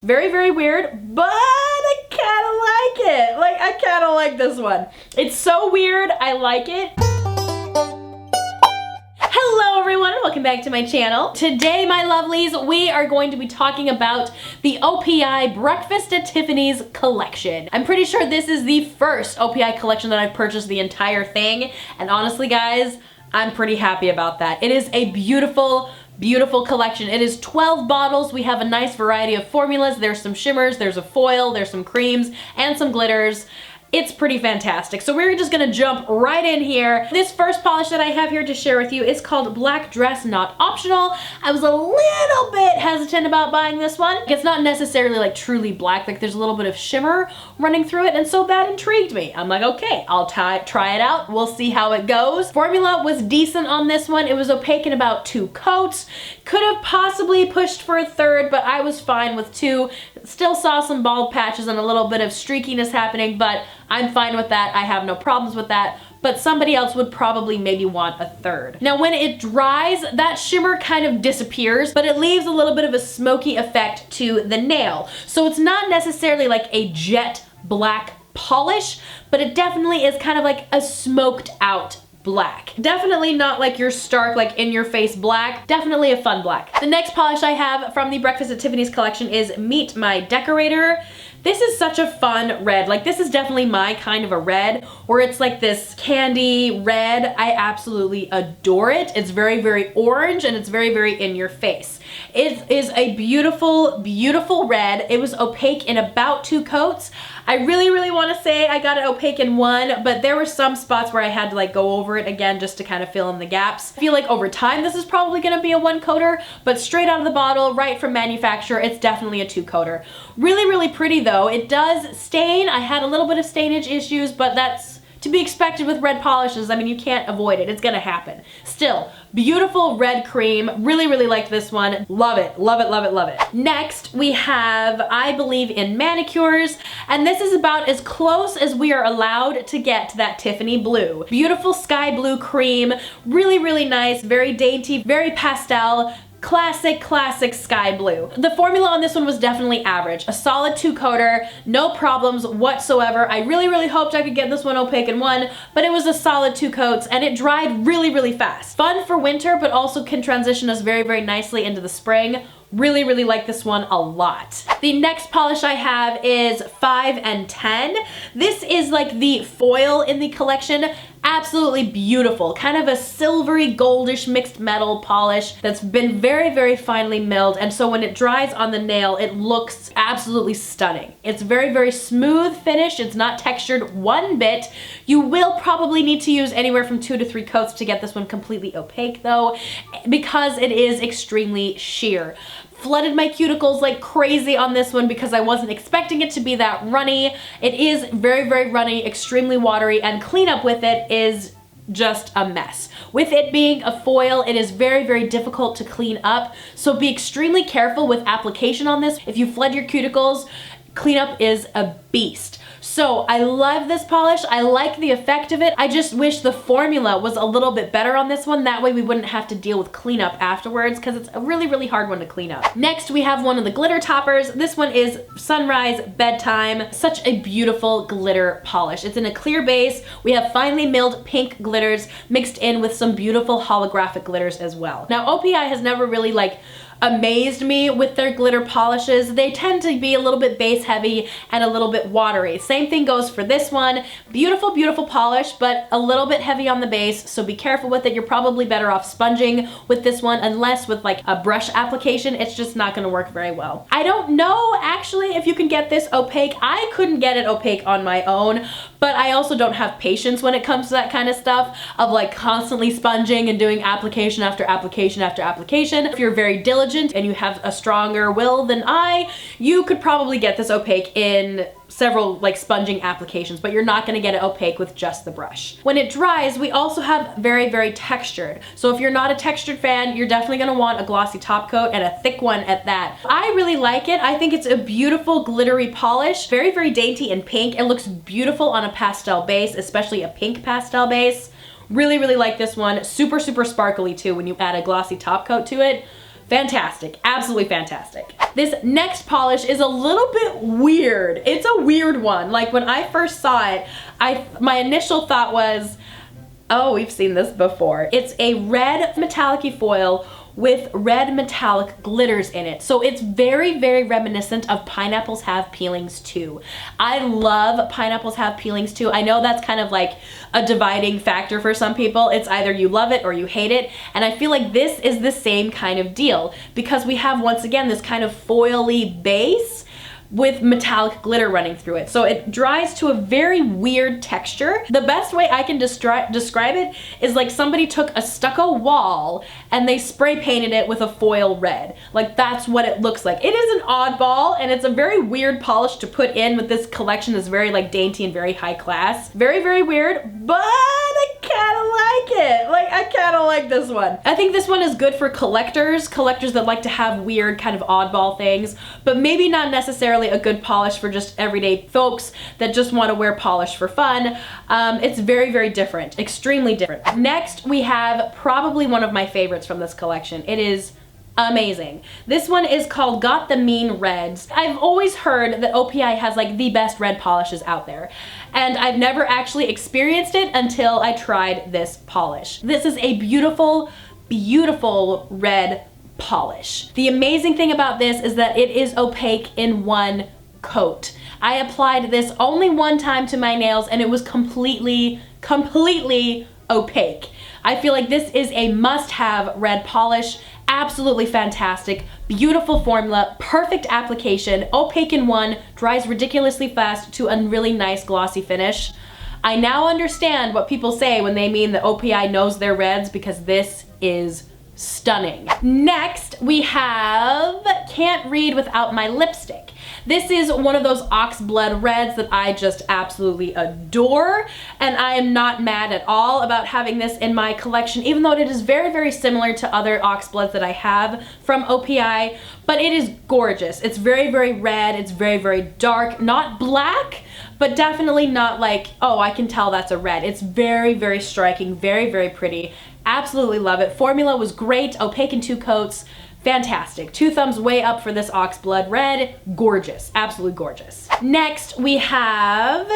Very, very weird, but I kind of like it. Like, I kind of like this one. It's so weird, I like it. Hello everyone and welcome back to my channel. Today, my lovelies, we are going to be talking about the OPI Breakfast at Tiffany's collection. I'm pretty sure this is the first OPI collection that I've purchased the entire thing, and honestly guys, I'm pretty happy about that. It is a beautiful, beautiful collection. It is 12 bottles. We have a nice variety of formulas. There's some shimmers, there's a foil, there's some creams, and some glitters. It's pretty fantastic. So we're just gonna jump right in here. This first polish that I have here to share with you is called Black Dress Not Optional. I was a little bit hesitant about buying this one. It's not necessarily like truly black, like there's a little bit of shimmer running through it, and so that intrigued me. I'm like, okay, I'll try it out. We'll see how it goes. Formula was decent on this one. It was opaque in about 2 coats. Could have possibly pushed for a third, but I was fine with 2. Still saw some bald patches and a little bit of streakiness happening, but I'm fine with that. I have no problems with that, but somebody else would probably maybe want a third. Now when it dries, that shimmer kind of disappears, but it leaves a little bit of a smoky effect to the nail. So it's not necessarily like a jet black polish, but it definitely is kind of like a smoked out black. Definitely not like your stark, like in your face black. Definitely a fun black. The next polish I have from the Breakfast at Tiffany's collection is Meet My Decorator. This is such a fun red. Like this is definitely my kind of a red, where it's like this candy red. I absolutely adore it. It's very, very orange and it's very, very in your face. It is a beautiful, beautiful red. It was opaque in about 2 coats. I really, really want to say I got it opaque in 1, but there were some spots where I had to like go over it again just to kind of fill in the gaps. I feel like over time this is probably going to be a 1 coater, but straight out of the bottle, right from manufacturer, it's definitely a 2 coater. Really, really pretty though. It does stain. I had a little bit of stainage issues, but that's to be expected with red polishes. I mean, you can't avoid it. It's gonna happen. Still, beautiful red cream. Really, really like this one. Love it, love it, love it, love it. Next, we have I Believe in Manicures, and this is about as close as we are allowed to get to that Tiffany Blue. Beautiful sky blue cream. Really, really nice, very dainty, very pastel. Classic, classic sky blue. The formula on this one was definitely average. A solid 2 coater, no problems whatsoever. I really, really hoped I could get this one opaque in 1, but it was a solid 2 coats and it dried really, really fast. Fun for winter, but also can transition us very, very nicely into the spring. Really, really like this one a lot. The next polish I have is 5 and 10. This is like the foil in the collection. Absolutely beautiful. Kind of a silvery goldish mixed metal polish that's been very, very finely milled, and so when it dries on the nail, it looks absolutely stunning. It's very, very smooth finish. It's not textured one bit. You will probably need to use anywhere from 2 to 3 coats to get this one completely opaque though, because it is extremely sheer. Flooded my cuticles like crazy on this one because I wasn't expecting it to be that runny. It is very, very runny, extremely watery, and cleanup with it is just a mess. With it being a foil, it is very, very difficult to clean up, so be extremely careful with application on this. If you flood your cuticles, cleanup is a beast. So I love this polish. I like the effect of it. I just wish the formula was a little bit better on this one. That way we wouldn't have to deal with cleanup afterwards, because it's a really, really hard one to clean up. Next, we have one of the glitter toppers. This one is Sunrise Bedtime. Such a beautiful glitter polish. It's in a clear base. We have finely milled pink glitters mixed in with some beautiful holographic glitters as well. Now, OPI has never really like amazed me with their glitter polishes. They tend to be a little bit base heavy and a little bit watery. Same thing goes for this one. Beautiful, beautiful polish, but a little bit heavy on the base, so be careful with it. You're probably better off sponging with this one, unless with like a brush application, it's just not gonna work very well. I don't know actually if you can get this opaque. I couldn't get it opaque on my own, but I also don't have patience when it comes to that kind of stuff of like constantly sponging and doing application after application after application. If you're very diligent and you have a stronger will than I, you could probably get this opaque in several like sponging applications, but you're not gonna get it opaque with just the brush. When it dries, we also have very, very textured. So if you're not a textured fan, you're definitely gonna want a glossy top coat, and a thick one at that. I really like it. I think it's a beautiful glittery polish, very, very dainty and pink. It looks beautiful on a pastel base, especially a pink pastel base. Really, really like this one. Super, super sparkly too when you add a glossy top coat to it. Fantastic, absolutely fantastic. This next polish is a little bit weird. It's a weird one. Like when I first saw it, my initial thought was, oh, we've seen this before. It's a red metallic-y foil with red metallic glitters in it. So it's very, very reminiscent of Pineapples Have Peelings Too. I love Pineapples Have Peelings Too. I know that's kind of like a dividing factor for some people. It's either you love it or you hate it. And I feel like this is the same kind of deal because we have, once again, this kind of foily base with metallic glitter running through it. So it dries to a very weird texture. The best way I can describe it is like somebody took a stucco wall and they spray painted it with a foil red. Like that's what it looks like. It is an oddball and it's a very weird polish to put in with this collection that's very like dainty and very high class. Very, very weird, but I kinda like it. Like I kinda like this one. I think this one is good for collectors that like to have weird kind of oddball things, but maybe not necessarily a good polish for just everyday folks that just want to wear polish for fun. It's very, very different, extremely different. Next, we have probably one of my favorites from this collection. It is amazing. This one is called Got the Mean Reds. I've always heard that OPI has like the best red polishes out there, and I've never actually experienced it until I tried this polish. This is a beautiful, beautiful red polish. The amazing thing about this is that it is opaque in one coat. I applied this only one time to my nails and it was completely opaque. I feel like this is a must-have red polish. Absolutely fantastic, beautiful formula, perfect application, opaque in one, dries ridiculously fast to a really nice glossy finish. I now understand what people say when they mean that OPI knows their reds, because this is stunning. Next, we have Can't Read Without My Lipstick. This is one of those oxblood reds that I just absolutely adore, and I am not mad at all about having this in my collection, even though it is very, very similar to other oxbloods that I have from OPI, but it is gorgeous. It's very, very red, it's very, very dark, not black, but definitely not like, oh, I can tell that's a red. It's very, very striking, very, very pretty. Absolutely love it. Formula was great, opaque in 2 coats, fantastic. 2 thumbs way up for this oxblood red. Gorgeous, absolutely gorgeous. Next, we have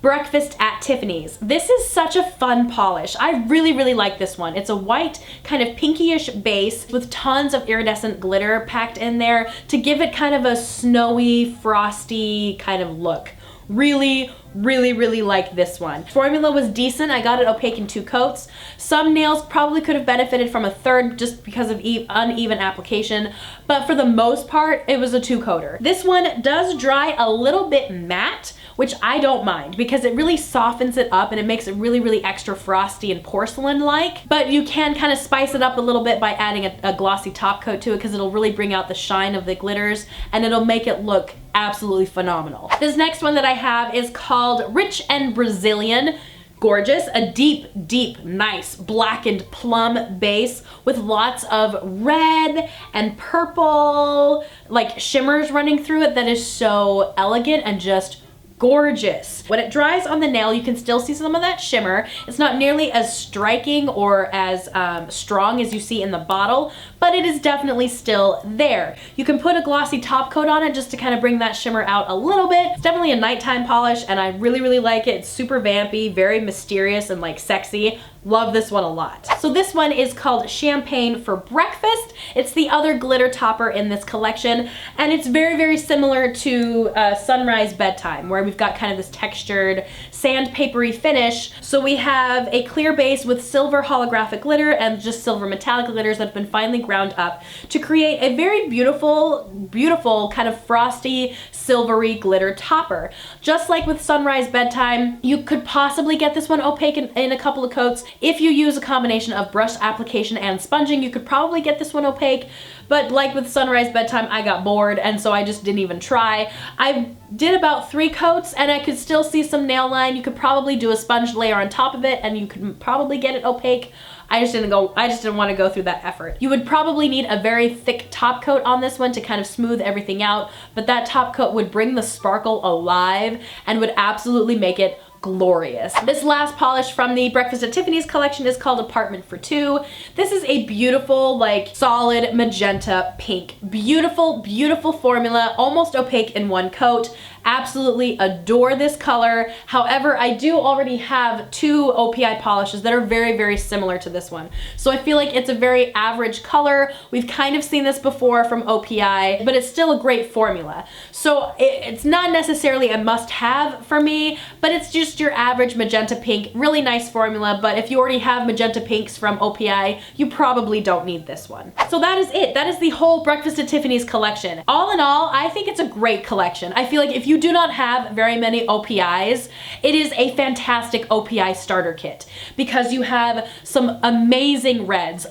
Breakfast at Tiffany's. This is such a fun polish. I really, really like this one. It's a white, kind of pinkyish base with tons of iridescent glitter packed in there to give it kind of a snowy, frosty kind of look. Really, really, really like this one. Formula was decent. I got it opaque in 2 coats. Some nails probably could have benefited from a 3rd just because of uneven application, but for the most part, it was a 2-coater. This one does dry a little bit matte, which I don't mind because it really softens it up and it makes it really, really extra frosty and porcelain-like, but you can kind of spice it up a little bit by adding a glossy top coat to it because it'll really bring out the shine of the glitters and it'll make it look absolutely phenomenal. This next one that I have is called Rich and Brazilian. Gorgeous, a deep, deep, nice blackened plum base with lots of red and purple, like shimmers running through it that is so elegant and just gorgeous. When it dries on the nail, you can still see some of that shimmer. It's not nearly as striking or as strong as you see in the bottle, but it is definitely still there. You can put a glossy top coat on it just to kind of bring that shimmer out a little bit. It's definitely a nighttime polish and I really, really like it. It's super vampy, very mysterious and like sexy. Love this one a lot. So this one is called Champagne for Breakfast. It's the other glitter topper in this collection, and it's very, very similar to Sunrise Bedtime, where we've got kind of this textured sandpapery finish. So we have a clear base with silver holographic glitter and just silver metallic glitters that have been finely ground up to create a very beautiful, beautiful kind of frosty, silvery glitter topper. Just like with Sunrise Bedtime, you could possibly get this one opaque in a couple of coats. If you use a combination of brush application and sponging, you could probably get this one opaque, but like with Sunrise Bedtime, I got bored and so I just didn't even try. I did about 3 coats and I could still see some nail line. You could probably do a sponge layer on top of it and you could probably get it opaque. I just didn't want to go through that effort. You would probably need a very thick top coat on this one to kind of smooth everything out, but that top coat would bring the sparkle alive and would absolutely make it glorious. This last polish from the Breakfast at Tiffany's collection is called Apartment for Two. This is a beautiful, like, solid magenta pink. Beautiful, beautiful formula, almost opaque in one coat. Absolutely adore this color. However, I do already have two OPI polishes that are very, very similar to this one. So I feel like it's a very average color. We've kind of seen this before from OPI, but it's still a great formula. So it's not necessarily a must-have for me, but it's just your average magenta pink. Really nice formula, but if you already have magenta pinks from OPI, you probably don't need this one. So that is it. That is the whole Breakfast at Tiffany's collection. All in all, I think it's a great collection. I feel like if you do not have very many OPIs, it is a fantastic OPI starter kit because you have some amazing reds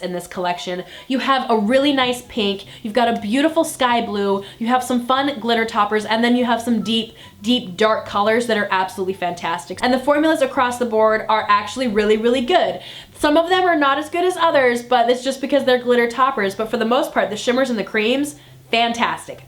in this collection. You have a really nice pink, you've got a beautiful sky blue, you have some fun glitter toppers, and then you have some deep dark colors that are absolutely fantastic. And the formulas across the board are actually really, really good. Some of them are not as good as others, but it's just because they're glitter toppers. But for the most part, the shimmers and the creams, fantastic.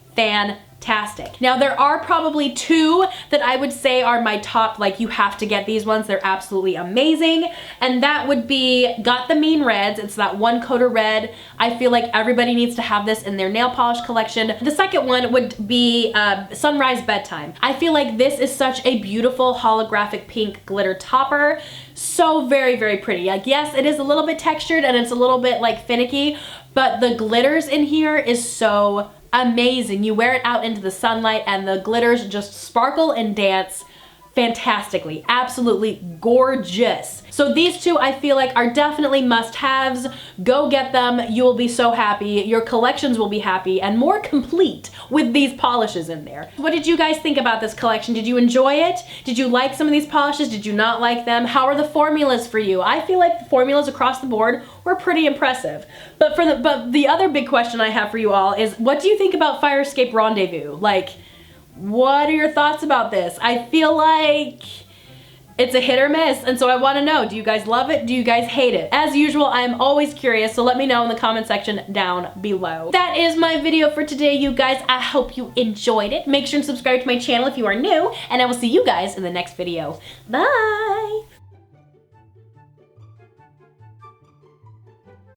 Now there are probably two that I would say are my top, like you have to get these ones, they're absolutely amazing, and that would be Got the Mean Reds. It's that one coat of red. I feel like everybody needs to have this in their nail polish collection. The second one would be Sunrise Bedtime. I feel like this is such a beautiful holographic pink glitter topper. So very, very pretty. Like, yes, it is a little bit textured and it's a little bit like finicky, but the glitters in here is so amazing. You wear it out into the sunlight and the glitters just sparkle and dance fantastically. Absolutely gorgeous. So these two I feel like are definitely must-haves. Go get them. You will be so happy. Your collections will be happy and more complete with these polishes in there. What did you guys think about this collection? Did you enjoy it? Did you like some of these polishes? Did you not like them? How are the formulas for you? I feel like the formulas across the board were pretty impressive. But the other big question I have for you all is, what do you think about Scape Rendezvous? Like, what are your thoughts about this? I feel like it's a hit or miss, and so I want to know, do you guys love it? Do you guys hate it? As usual, I'm always curious, so let me know in the comment section down below. That is my video for today, you guys. I hope you enjoyed it. Make sure and subscribe to my channel if you are new, and I will see you guys in the next video. Bye!